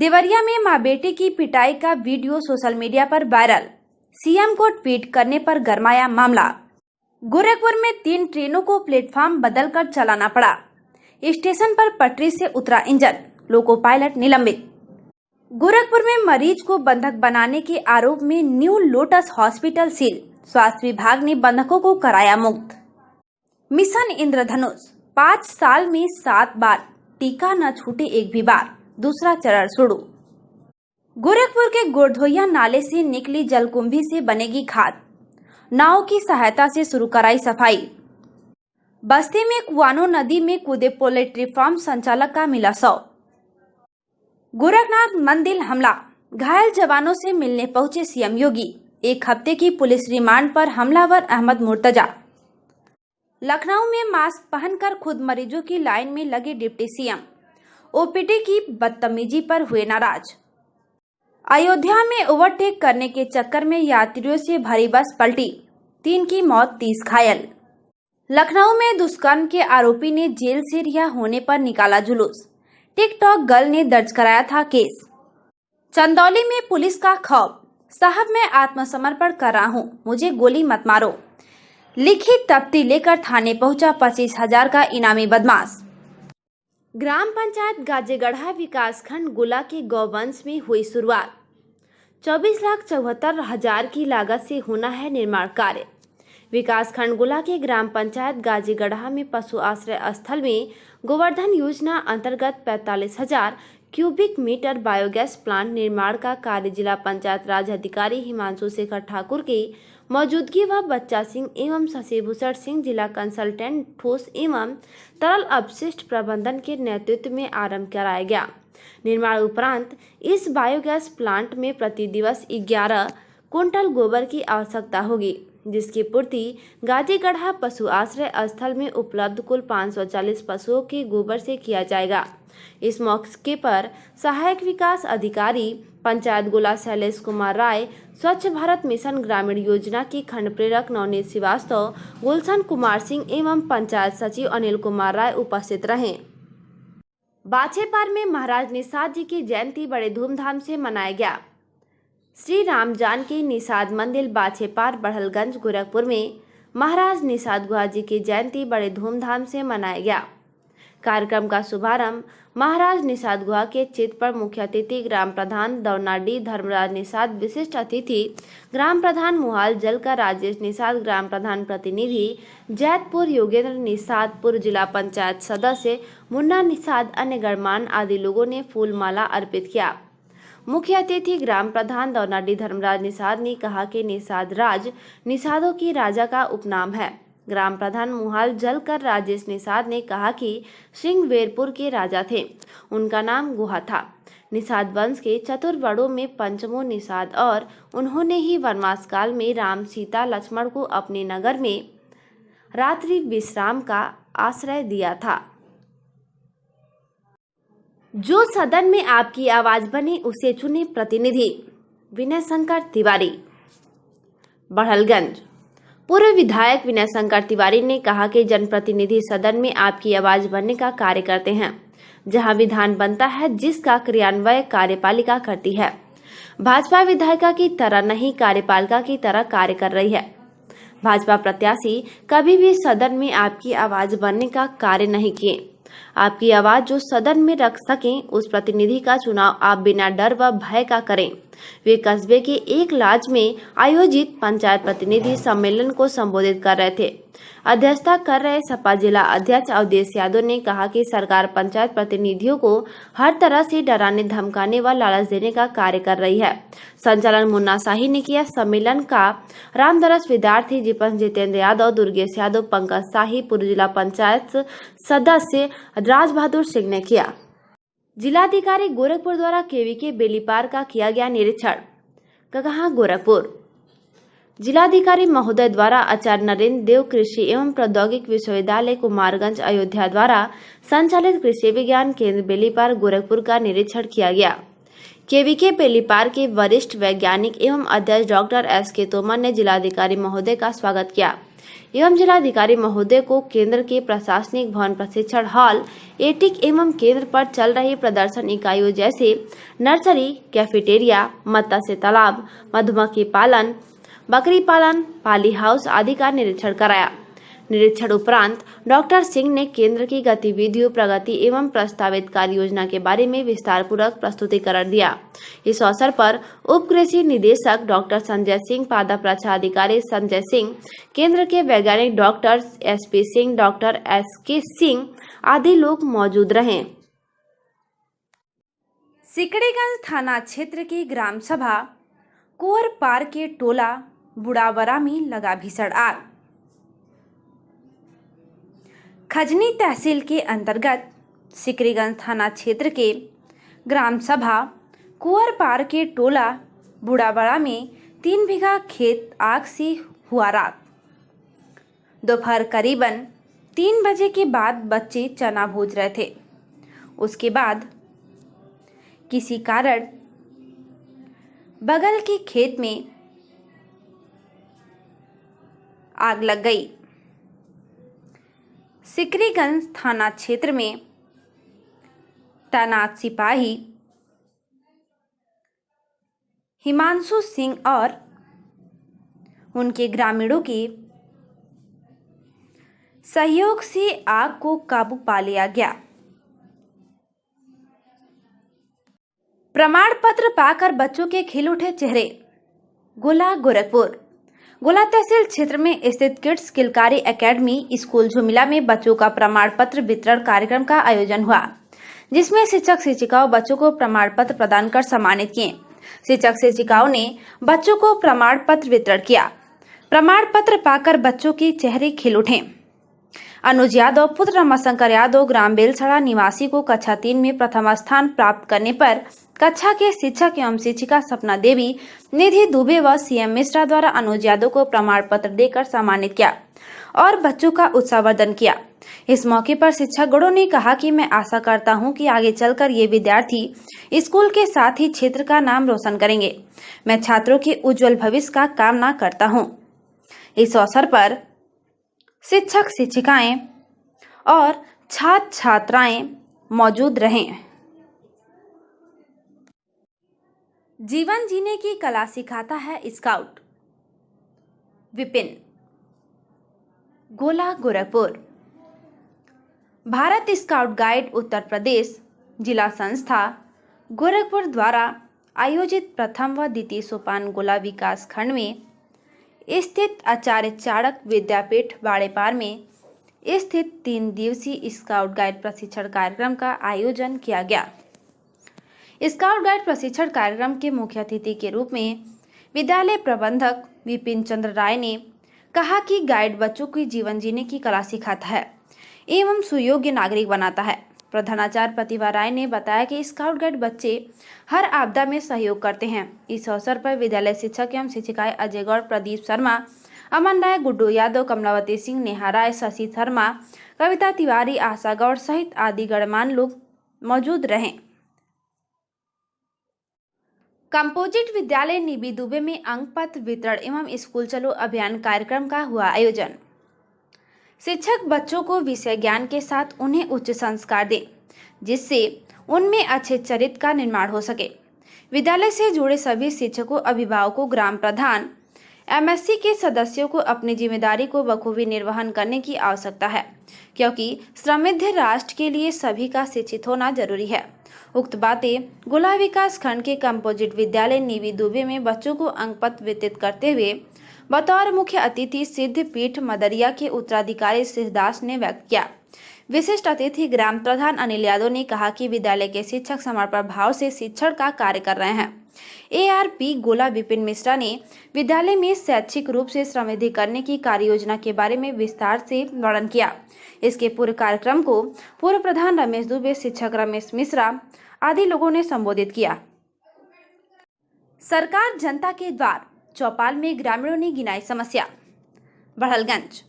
देवरिया में मां बेटे की पिटाई का वीडियो सोशल मीडिया पर वायरल। सीएम को ट्वीट करने पर गरमाया मामला। गोरखपुर में 3 ट्रेनों को प्लेटफॉर्म बदलकर चलाना पड़ा। स्टेशन पर पटरी से उतरा इंजन, लोको पायलट निलंबित। गोरखपुर में मरीज को बंधक बनाने के आरोप में न्यू लोटस हॉस्पिटल सील। स्वास्थ्य विभाग ने बंधकों को कराया मुक्त। मिशन इंद्रधनुष 5 साल में 7 बार टीका न छूटे एक भी बार, दूसरा चरण शुरू। गोरखपुर के गोरधोइया नाले से निकली जलकुंभी से बनेगी खाद। नाव की सहायता से शुरू कराई सफाई। बस्ती में कुआनो नदी में कूदे पोल्ट्री फार्म संचालक का मिला शव। गोरखनाथ मंदिर हमला, घायल जवानों से मिलने पहुंचे सीएम योगी। 1 हफ्ते की पुलिस रिमांड पर हमलावर अहमद मुर्तजा। लखनऊ में मास्क पहनकर खुद मरीजों की लाइन में लगे डिप्टी सीएम। ओपीडी की बदतमीजी पर हुए नाराज। अयोध्या में ओवरटेक करने के चक्कर में यात्रियों से भरी बस पलटी, 3 की मौत 30 घायल। लखनऊ में दुष्कर्म के आरोपी ने जेल से रिहा होने पर निकाला जुलूस। टिकटॉक गर्ल ने दर्ज कराया था केस। चंदौली में पुलिस का खौफ, साहब मैं आत्मसमर्पण कर रहा हूं, मुझे गोली मत मारो। लिखित तफ्ती लेकर थाने पहुंचा 25,000 का इनामी बदमाश। ग्राम पंचायत गाजेगढ़ा विकासखंड गुला के गौवंश में हुई शुरुआत। 24,74,000 की लागत से होना है निर्माण कार्य। विकासखंड गुला के ग्राम पंचायत गाजेगढ़ा में पशु आश्रय स्थल में गोवर्धन योजना अंतर्गत 45,000 क्यूबिक मीटर बायोगैस प्लांट निर्माण का कार्य जिला पंचायत राज अधिकारी हिमांशु शेखर ठाकुर की मौजूदगी व बच्चा सिंह एवं शशिभूषण सिंह जिला कंसल्टेंट ठोस एवं तरल अपशिष्ट प्रबंधन के नेतृत्व में आरंभ कराया गया। निर्माण उपरांत इस बायोगैस प्लांट में प्रति दिवस 11 कुंटल गोबर की आवश्यकता होगी, जिसकी पूर्ति गाजीगढ़ा पशु आश्रय स्थल में उपलब्ध कुल 540 पशुओं के गोबर से किया जाएगा। इस मौके पर सहायक विकास अधिकारी पंचायत गुला शैलेश कुमार राय, स्वच्छ भारत मिशन ग्रामीण योजना की खंड प्रेरक नवनीत श्रीवास्तव, गुलशन कुमार सिंह एवं पंचायत सचिव अनिल कुमार राय उपस्थित रहे। बाछेपार में महाराज निषाद जी की जयंती बड़े धूमधाम से मनाया गया। श्री राम जानकी निषाद मंदिर बाछेपार बढ़लगंज गोरखपुर में महाराज निषाद गुहा जी की जयंती बड़े धूमधाम से मनाया गया। कार्यक्रम का शुभारंभ महाराज निषाद गुहा के चित्र पर मुख्य अतिथि ग्राम प्रधान दौनाडी धर्मराज निषाद, विशिष्ट अतिथि ग्राम प्रधान मुहाल जलकर राजेश निषाद, ग्राम प्रधान प्रतिनिधि जैतपुर योगेंद्र निषाद, पूर्व जिला पंचायत सदस्य मुन्ना निषाद, अन्य गणमान्य आदि लोगों ने फूल माला अर्पित किया। मुख्य अतिथि ग्राम प्रधान दौनाडी धर्मराज निषाद ने कहा कि निषाद राज निषादों की राजा का उपनाम है। ग्राम प्रधान मुहाल जलकर राजेश निषाद ने कहा कि सिंहवेरपुर के राजा थे, उनका नाम गुहा था। निषाद वंश के चतुर्वड़ों में पंचमो निषाद और उन्होंने ही वनवास काल में राम, सीता, लक्ष्मण को अपने नगर में रात्रि विश्राम का आश्रय दिया था। जो सदन में आपकी आवाज बने उसे चुने प्रतिनिधि, विनय शंकर तिवारी। बढ़लगंज पूर्व विधायक विनय शंकर तिवारी ने कहा कि जनप्रतिनिधि सदन में आपकी आवाज बनने का कार्य करते हैं। जहां विधान बनता है जिसका क्रियान्वयन कार्यपालिका करती है। भाजपा विधायिका की तरह नहीं, कार्यपालिका की तरह कार्य कर रही है। भाजपा प्रत्याशी कभी भी सदन में आपकी आवाज बनने का कार्य नहीं किए। आपकी आवाज जो सदन में रख सकें, उस प्रतिनिधि का चुनाव आप बिना डर व भय का करें। वे कस्बे के एक लॉज में आयोजित पंचायत प्रतिनिधि सम्मेलन को संबोधित कर रहे थे। अध्यक्षता कर रहे सपा जिला अध्यक्ष अवधेश यादव ने कहा कि सरकार पंचायत प्रतिनिधियों को हर तरह से डराने, धमकाने व लालच देने का कार्य कर रही है। संचालन मुन्ना शाही ने किया। सम्मेलन का रामदरस विद्यार्थी जीपन जितेंद्र यादव, दुर्गेश यादव, पंकज शाही, पूर्व जिला पंचायत सदस्य राज बहादुर सिंह ने किया। जिलाधिकारी गोरखपुर द्वारा केवीके बेलीपार का किया गया निरीक्षण। कहाँ गोरखपुर जिलाधिकारी महोदय द्वारा आचार्य नरेंद्र देव कृषि एवं प्रौद्योगिकी विश्वविद्यालय कुमारगंज अयोध्या द्वारा संचालित कृषि विज्ञान केंद्र बेलीपार गोरखपुर का निरीक्षण किया गया। केवीके बेलीपार के वरिष्ठ वैज्ञानिक एवं अध्यक्ष डॉक्टर एस के तोमर ने जिलाधिकारी महोदय का स्वागत किया। एवं जिलाधिकारी महोदय को केंद्र के प्रशासनिक भवन, प्रशिक्षण हॉल, एटिक एवं केंद्र पर चल रही प्रदर्शन इकाइयों जैसे नर्सरी, कैफेटेरिया, मत्स्य तालाब, मधुमक्खी पालन, बकरी पालन, पाली हाउस आदि का निरीक्षण कराया। निरीक्षण उपरांत डॉक्टर सिंह ने केंद्र की गतिविधियों, प्रगति एवं प्रस्तावित कार्य योजना के बारे में विस्तार पूर्वक प्रस्तुतिकरण दिया। इस अवसर पर उप कृषि निदेशक डॉक्टर संजय सिंह, पादप रक्षा अधिकारी संजय सिंह, केंद्र के वैज्ञानिक doctor SP Singh, doctor SK Singh आदि लोग मौजूद रहे। सिकड़ीगंज थाना क्षेत्र की ग्राम सभा कुंवर पार के टोला बुढ़ावरा में लगा भीषण आग। खजनी तहसील के अंतर्गत सिकरीगंज थाना क्षेत्र के ग्राम सभा कुंवर पार के टोला बुढ़ावरा में 3 बीघा खेत आग से हुआ राख। दोपहर करीबन 3 बजे के बाद बच्चे चना भून रहे थे। उसके बाद किसी कारण बगल के खेत में आग लग गई। सिकरीगंज थाना क्षेत्र में तैनात सिपाही हिमांशु सिंह और उनके ग्रामीणों के सहयोग से आग को काबू पा लिया गया। प्रमाण पत्र पाकर बच्चों के खिल उठे चेहरे। गोला गोरखपुर गोला तहसील क्षेत्र में स्थित किड्स किलकारी एकेडमी स्कूल झुमिला में बच्चों का प्रमाण पत्र वितरण कार्यक्रम का आयोजन हुआ, जिसमें शिक्षक शिक्षिकाओं बच्चों को प्रमाण पत्र प्रदान कर सम्मानित किए। शिक्षक शिक्षिकाओं ने बच्चों को प्रमाण पत्र वितरण किया। प्रमाण पत्र पाकर बच्चों के चेहरे खिल उठे। अनुज यादव पुत्र रमाशंकर यादव ग्राम बेलसड़ा निवासी को कक्षा 3 में प्रथम स्थान प्राप्त करने पर कक्षा के शिक्षक एवं शिक्षिका सपना देवी, निधि दुबे व CM मिश्रा द्वारा अनुज यादव को प्रमाण पत्र देकर सम्मानित किया और बच्चों का उत्साहवर्धन किया। इस मौके पर शिक्षक गणों ने कहा कि मैं आशा करता हूं कि आगे चलकर ये विद्यार्थी स्कूल के साथ ही क्षेत्र का नाम रोशन करेंगे। मैं छात्रों के उज्जवल भविष्य का कामना करता हूं। इस अवसर पर शिक्षक शिक्षिकाएं और छात्र छात्राएं मौजूद रहे। जीवन जीने की कला सिखाता है स्काउट। विपिन गोला गोरखपुर भारत स्काउट गाइड उत्तर प्रदेश जिला संस्था गोरखपुर द्वारा आयोजित प्रथम व द्वितीय सोपान गोला विकास खंड में स्थित आचार्य चाणक विद्यापीठ बाड़ेपार में स्थित 3 दिवसीय स्काउट गाइड प्रशिक्षण कार्यक्रम का आयोजन किया गया। स्काउट गाइड प्रशिक्षण कार्यक्रम के मुख्य अतिथि के रूप में विद्यालय प्रबंधक विपिन चंद्र राय ने कहा कि गाइड बच्चों की जीवन जीने की कला सिखाता है एवं सुयोग्य नागरिक बनाता है। प्रधानाचार्य प्रतिभा राय ने बताया कि स्काउट गाइड बच्चे हर आपदा में सहयोग करते हैं। इस अवसर पर विद्यालय शिक्षक एवं शिक्षिकाएं अजय गौड़, प्रदीप शर्मा, अमन राय, गुड्डू यादव, कमलावती सिंह, नेहा राय, शशि शर्मा, कविता तिवारी, आशा गौड़ सहित आदि गणमान्य लोग मौजूद रहे। कंपोजिट विद्यालय नीबी दुबे में अंक पत्र वितरण एवं स्कूल चलो अभियान कार्यक्रम का हुआ आयोजन। शिक्षक बच्चों को विषय ज्ञान के साथ उन्हें उच्च संस्कार दें, जिससे उनमें अच्छे चरित्र का निर्माण हो सके। विद्यालय से जुड़े सभी शिक्षकों, अभिभावकों, ग्राम प्रधान, MSC के सदस्यों को अपनी जिम्मेदारी को बखूबी निर्वहन करने की आवश्यकता है, क्योंकि समृद्ध राष्ट्र के लिए सभी का शिक्षित होना जरूरी है। उक्त बातें गोला विकास खंड के कंपोजिट विद्यालय नीबी दुबे में बच्चों को अंक पत्र वितरित करते हुए बतौर मुख्य अतिथि सिद्ध पीठ मदरिया के उत्तराधिकारी सिद्धदास ने व्यक्त किया। विशिष्ट अतिथि ग्राम प्रधान अनिल यादव ने कहा कि विद्यालय के शिक्षक समर्पण भाव से शिक्षण का कार्य कर रहे हैं। ARP गोला विपिन मिश्रा ने विद्यालय में शैक्षिक रूप से समृद्धि करने की कार्य योजना के बारे में विस्तार से वर्णन किया। इसके पूरे कार्यक्रम को पूर्व प्रधान रमेश दुबे, शिक्षक रमेश मिश्रा आदि लोगों ने संबोधित किया। सरकार जनता के द्वार चौपाल में ग्रामीणों ने गिनाई समस्या। बड़हलगंज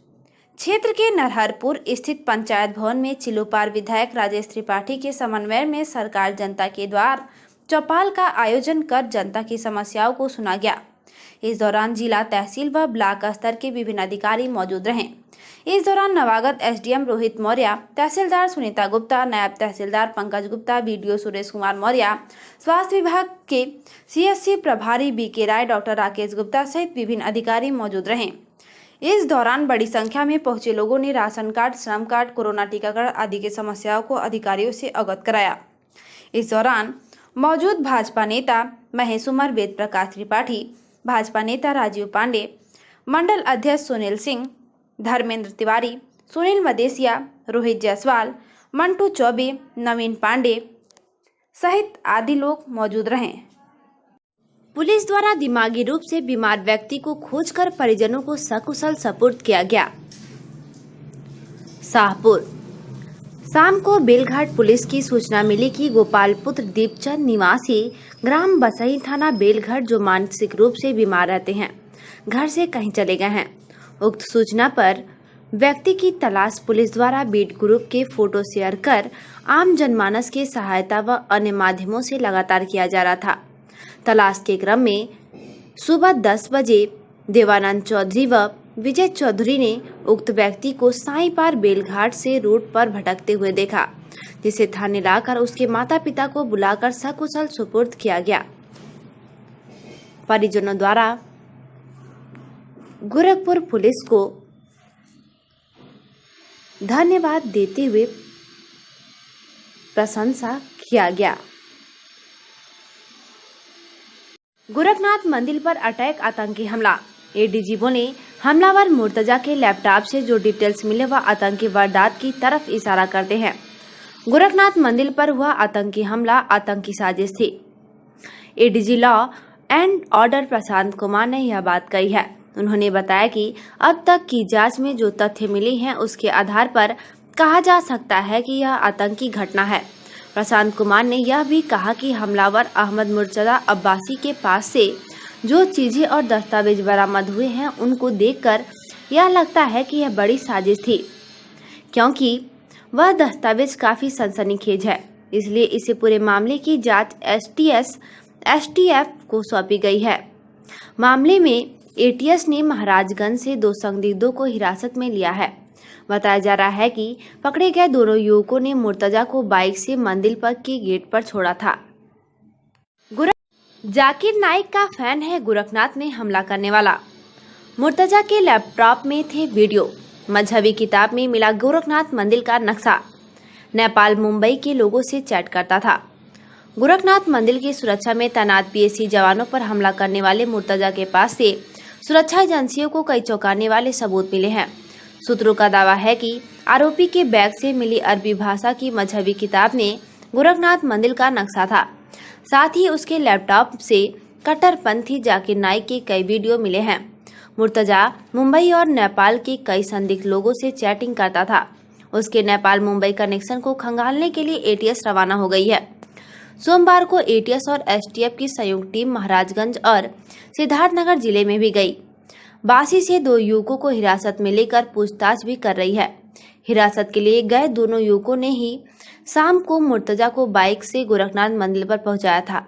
क्षेत्र के नरहरपुर स्थित पंचायत भवन में चिल्लूपार विधायक राजेश त्रिपाठी के समन्वय में सरकार जनता के द्वार चौपाल का आयोजन कर जनता की समस्याओं को सुना गया। इस दौरान जिला, तहसील व ब्लॉक स्तर के विभिन्न अधिकारी मौजूद रहे। इस दौरान नवागत एसडीएम रोहित मौर्य, तहसीलदार सुनीता गुप्ता, नायब तहसीलदार पंकज गुप्ता, बीडीओ सुरेश कुमार मौर्य, स्वास्थ्य विभाग के सीएससी प्रभारी बीके राय, डॉक्टर राकेश गुप्ता सहित विभिन्न अधिकारी मौजूद रहे। इस दौरान बड़ी संख्या में पहुंचे लोगों ने राशन कार्ड, श्रम कार्ड, कोरोना टीकाकरण आदि की समस्याओं को अधिकारियों से अवगत कराया। इस दौरान मौजूद भाजपा नेता महेश उमर, वेद प्रकाश त्रिपाठी, भाजपा नेता राजीव पांडे, मंडल अध्यक्ष सुनील सिंह, धर्मेंद्र तिवारी, सुनील मदेसिया, रोहित जायसवाल, मंटू चौबे, नवीन पांडे सहित आदि लोग मौजूद रहे। पुलिस द्वारा दिमागी रूप से बीमार व्यक्ति को खोजकर परिजनों को सकुशल सपुर्द किया गया। शाहपुर, शाम को बेलघाट पुलिस की सूचना मिली कि गोपालपुत्र दीपचंद निवासी ग्राम बसई, थाना बेलघाट, जो मानसिक रूप से बीमार रहते हैं, घर से कहीं चले गए हैं। उक्त सूचना पर व्यक्ति की तलाश पुलिस द्वारा बीट ग्रुप के फोटो शेयर कर आम जनमानस की सहायता व अन्य माध्यमों से लगातार किया जा रहा था। तलाश के क्रम में सुबह 10 बजे देवानंद चौधरी व विजय चौधरी ने उक्त व्यक्ति को साई पार बेलघाट से रोड पर भटकते हुए देखा, जिसे थाने लाकर उसके माता पिता को बुलाकर सकुशल सुपुर्द किया गया। परिजनों द्वारा गोरखपुर पुलिस को धन्यवाद देते हुए प्रशंसा किया गया। गोरखनाथ मंदिर पर अटैक, आतंकी हमला। एडीजी बोले, हमलावर मुर्तजा के लैपटॉप से जो डिटेल्स मिले वह आतंकी वारदात की तरफ इशारा करते हैं। गोरखनाथ मंदिर पर हुआ आतंकी हमला आतंकी साजिश थी। ADG law and order Prashant Kumar ने यह बात कही है। उन्होंने बताया कि अब तक की जांच में जो तथ्य मिले हैं उसके आधार पर कहा जा सकता है कि यह आतंकी घटना है। प्रशांत कुमार ने यह भी कहा कि हमलावर अहमद मुर्तजा अब्बासी के पास से जो चीजें और दस्तावेज बरामद हुए हैं उनको देखकर यह लगता है कि यह बड़ी साजिश थी, क्योंकि वह दस्तावेज काफी सनसनीखेज है। इसलिए इसे पूरे मामले की जांच एसटीएफ को सौंपी गई है। मामले में एटीएस ने महाराजगंज से 2 संदिग्धों को हिरासत में लिया है। बताया जा रहा है कि पकड़े गए दोनों युवकों ने मुर्तजा को बाइक से मंदिर पर के गेट पर छोड़ा था। जाकिर नाइक का फैन है गोरखनाथ में हमला करने वाला। मुर्तजा के लैपटॉप में थे वीडियो। मजहबी किताब में मिला गोरखनाथ मंदिर का नक्शा। नेपाल, मुंबई के लोगों से चैट करता था। गोरखनाथ मंदिर की सुरक्षा में तैनात पीएसी जवानों पर हमला करने वाले मुर्तजा के पास से सुरक्षा एजेंसियों को कई चौंकाने वाले सबूत मिले हैं। सूत्रों का दावा है कि आरोपी के बैग से मिली अरबी भाषा की मजहबी किताब में गोरखनाथ मंदिर का नक्शा था। साथ ही उसके लैपटॉप से कट्टरपंथी जाकिर नाइक के कई वीडियो मिले हैं। मुर्तजा मुंबई और नेपाल के कई संदिग्ध लोगों से चैटिंग करता था। उसके नेपाल मुंबई कनेक्शन को खंगालने के लिए एटीएस रवाना हो गई है। सोमवार को एटीएस और एसटीएफ की संयुक्त टीम महाराजगंज और सिद्धार्थनगर जिले में भी गई। बासी से 2 युवकों को हिरासत में लेकर पूछताछ भी कर रही है। हिरासत के लिए गए दोनों युवकों ने ही शाम को मुर्तजा को बाइक से गोरखनाथ मंदिर पर पहुंचाया था।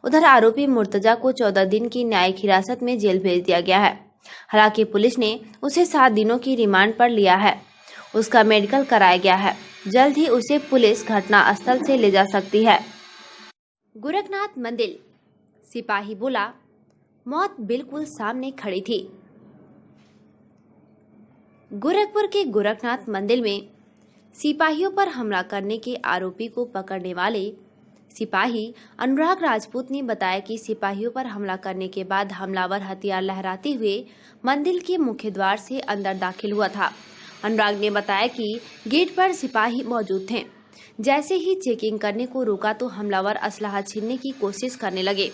उधर आरोपी मुर्तजा को 14 दिन की न्यायिक हिरासत में जेल भेज दिया गया है। हालांकि पुलिस ने उसे 7 दिनों की रिमांड पर लिया है। उसका मेडिकल कराया गया है। जल्द ही उसे पुलिस घटना स्थल से ले जा सकती है। गोरखनाथ मंदिर, सिपाही बोला, मौत बिल्कुल सामने खड़ी थी। गोरखपुर के गोरखनाथ मंदिर में सिपाहियों पर हमला करने के आरोपी को पकड़ने वाले सिपाही अनुराग राजपूत ने बताया कि सिपाहियों पर हमला करने के बाद हमलावर हथियार लहराते हुए मंदिर के मुख्य द्वार से अंदर दाखिल हुआ था। अनुराग ने बताया कि गेट पर सिपाही मौजूद थे। जैसे ही चेकिंग करने को रोका तो हमलावर असलहा छीनने की कोशिश करने लगे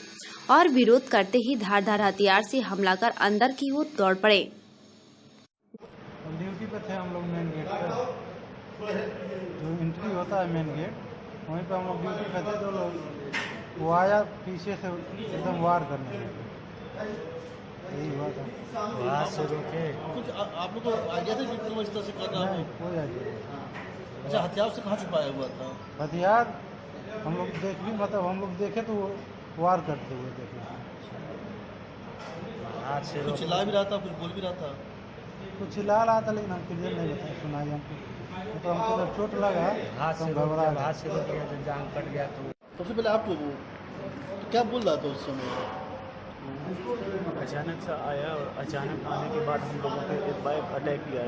और विरोध करते ही धारदार हथियार से हमला कर अंदर की ओर दौड़ पड़े। ड्यूटी पे थे हम लोग मेन गेट पर, जो एंट्री होता है मेन गेट, वहीं पे हम लोग ड्यूटी पे थे। जो लोग वो आया पीछे से एकदम वार करने लगे। यही हुआ था। वहाँ से रोके कुछ आप लोग को आइडिया था कि क्यों इस तरह से कर रहा है? कोई आइडिया। अच्छा, हथियार से कहाँ छुपाया हुआ था? हथियार हम लोग देख भी, मतलब हम लोग देखे तो वो वार करते हुए देखे। हाथ से कुछ चिल्ला भी रहा था, कुछ बोल भी रहा था। कुछ चिल्ला रहा था, लेकिन हम क्लियर नहीं बताया, सुनाई हमको। तो हमको जब चोट लगा हाथ तो से हम घबरा गए। हाथ से रोक दिया तो जान कट गया। तो सबसे पहले आप लोगों तो क्या बोल रहा था उस समय? अचानक सा आया और अचानक आने के बाद हम लोगों पे एक बाइक अटैक किया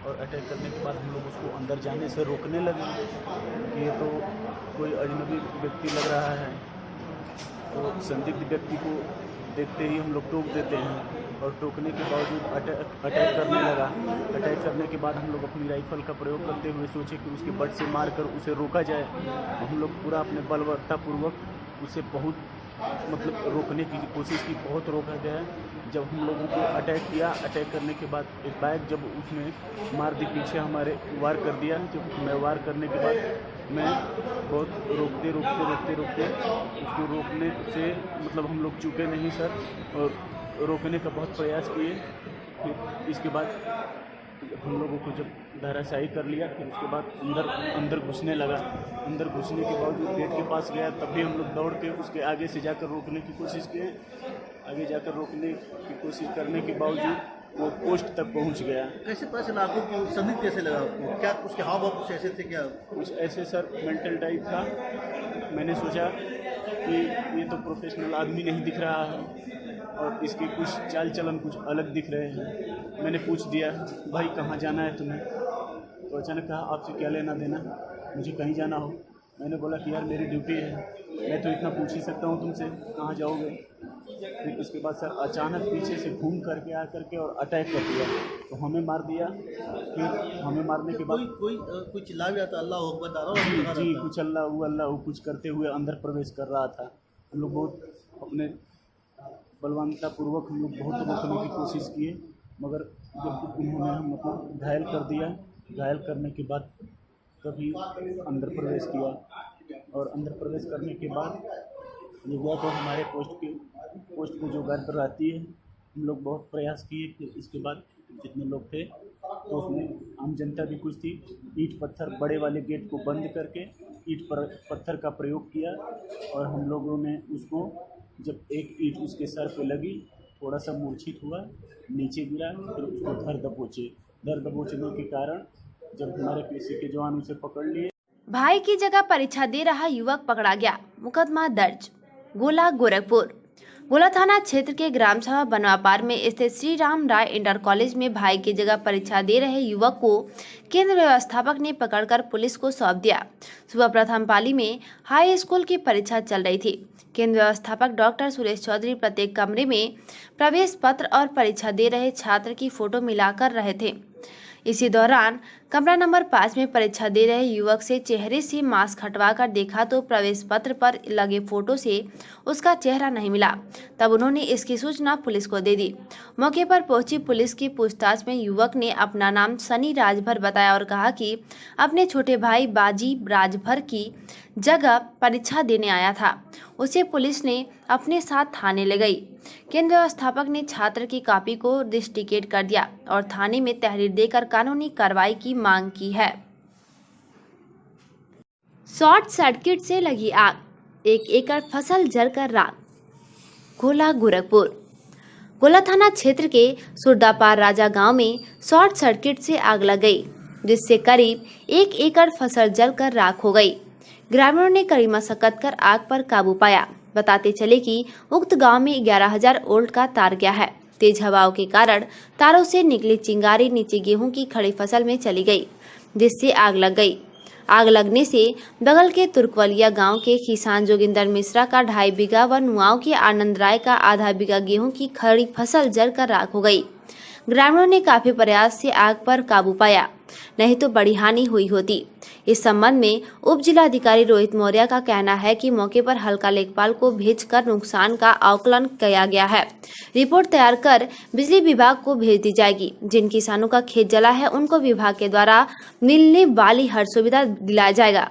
और अटैक करने के बाद हम लोग उसको अंदर जाने से रोकने लगे कि ये तो कोई अजनबी व्यक्ति लग रहा है। तो संदिग्ध व्यक्ति को देखते ही हम लोग टोक देते हैं और टोकने के बावजूद अटैक करने लगा। अटैक करने के बाद हम लोग अपनी राइफल का प्रयोग करते हुए सोचे कि उसके बट से मारकर उसे रोका जाए। हम लोग पूरा अपने बलवत्तापूर्वक उसे बहुत रोकने की कोशिश की, बहुत रोका गया। जब हम लोगों को अटैक किया, अटैक करने के बाद एक बाइक जब उसने मार दी पीछे हमारे, वार कर दिया। जब मैं वार करने के बाद मैं बहुत रोकते उसको रोकने से हम लोग चूके नहीं सर, और रोकने का बहुत प्रयास किए। फिर इसके बाद हम लोगों को जब धराशायी कर लिया, फिर उसके बाद अंदर घुसने लगा। अंदर घुसने के बावजूद गेट के पास गया, तब भी हम लोग दौड़ के उसके आगे से जाकर रोकने की कोशिश किए। आगे जाकर रोकने की कोशिश करने के बावजूद वो पोस्ट तक पहुंच गया। कैसे पता चला आपको कि संदिग्ध कैसे लगा आपको? क्या उसके हाव भाव कुछ ऐसे थे क्या? कुछ ऐसे सर मेंटल टाइप था। मैंने सोचा कि ये तो प्रोफेशनल आदमी नहीं दिख रहा है और इसके कुछ चाल चलन कुछ अलग दिख रहे हैं। मैंने पूछ दिया, भाई कहाँ जाना है तुम्हें? तो अचानक कहा, आपसे क्या लेना देना, मुझे कहीं जाना हो। मैंने बोला कि यार मेरी ड्यूटी है, मैं तो इतना पूछ ही सकता हूँ तुमसे, कहाँ जाओगे? फिर उसके बाद सर अचानक पीछे से घूम करके आकर के और अटैक कर दिया, तो हमें मार दिया। फिर हमें मारने के बाद कोई चिल्ला भी रहा था, अल्लाह अकबर नारा जी कुछ अल्लाह कुछ करते हुए अंदर प्रवेश कर रहा था। हम लोग बहुत अपने बलवंतापूर्वक हम लोग बहुत रोकने की कोशिश किए, मगर जब उन्होंने हम घायल कर दिया। घायल करने के बाद कभी अंदर प्रवेश किया और अंदर प्रवेश करने के बाद ये हुआ तो हमारे पोस्ट पे जो गार्ड रहती है, हम लोग बहुत प्रयास किए। फिर इसके बाद जितने लोग थे तो उसमें आम जनता भी कुछ थी, ईंट पत्थर बड़े वाले गेट को बंद करके ईंट पत्थर का प्रयोग किया और हम लोगों ने उसको, जब एक ईंट उसके सर पे लगी, थोड़ा सा मूर्छित हुआ, नीचे गिरा। फिर उसको धर दबोचने के कारण जब हमारे पीछे के जवान उसे पकड़ लिए। भाई की जगह परीक्षा दे रहा युवक पकड़ा गया, मुकदमा दर्ज। गोला गोरखपुर। गोला थाना क्षेत्र के ग्राम सभा बनवापार में स्थित श्री राम राय इंटर कॉलेज में भाई की जगह परीक्षा दे रहे युवक को केंद्र व्यवस्थापक ने पकड़कर पुलिस को सौंप दिया। सुबह प्रथम पाली में हाई स्कूल की परीक्षा चल रही थी। केंद्र व्यवस्थापक डॉक्टर सुरेश चौधरी प्रत्येक कमरे में प्रवेश पत्र और परीक्षा दे रहे छात्र की फोटो मिलाकर रहे थे। इसी दौरान कमरा नंबर 5 में परीक्षा दे रहे युवक से चेहरे से मास्क हटवाकर देखा तो प्रवेश पत्र पर लगे फोटो से उसका चेहरा नहीं मिला। तब उन्होंने इसकी सूचना पुलिस को दे दी। मौके पर पहुंची पुलिस की पूछताछ में युवक ने अपना नाम सनी राजभर बताया और कहा कि अपने छोटे भाई बाजी राजभर की जगह परीक्षा देने आया था। उसे पुलिस ने अपने साथ थाने ले गई। केंद्र व्यवस्थापक ने छात्र की कॉपी को डिस्ट्रिकेट कर दिया और थाने में तहरीर देकर कानूनी कार्रवाई की मांग की है। शॉर्ट सर्किट से लगी आग, 1 एकड़ फसल जलकर राख। गोला गोरखपुर। गोला थाना क्षेत्र के सुरदापार राजा गांव में शॉर्ट सर्किट से आग लग गई, जिससे करीब 1 एकड़ फसल जलकर राख हो गई। ग्रामीणों ने कड़ी मशक्कत कर आग पर काबू पाया। बताते चले कि उक्त गांव में 11,000 वोल्ट का तार गया है। तेज हवाओं के कारण तारों से निकली चिंगारी नीचे गेहूं की खड़ी फसल में चली गई, जिससे आग लग गई। आग लगने से बगल के तुर्कवलिया गांव के किसान जोगिंदर मिश्रा का 2.5 बीघा व नुआव के आनंद राय का आधा बीघा गेहूं की खड़ी फसल जलकर राख हो गई। ग्रामीणों ने काफी प्रयास से आग पर काबू पाया, नहीं तो बड़ी हानि हुई होती। इस संबंध में उप जिलाधिकारी रोहित मौर्य का कहना है कि मौके पर हल्का लेखपाल को भेजकर नुकसान का आकलन किया गया है। रिपोर्ट तैयार कर बिजली विभाग को भेज दी जाएगी। जिन किसानों का खेत जला है उनको विभाग के द्वारा मिलने वाली हर सुविधा दिलाया जाएगा।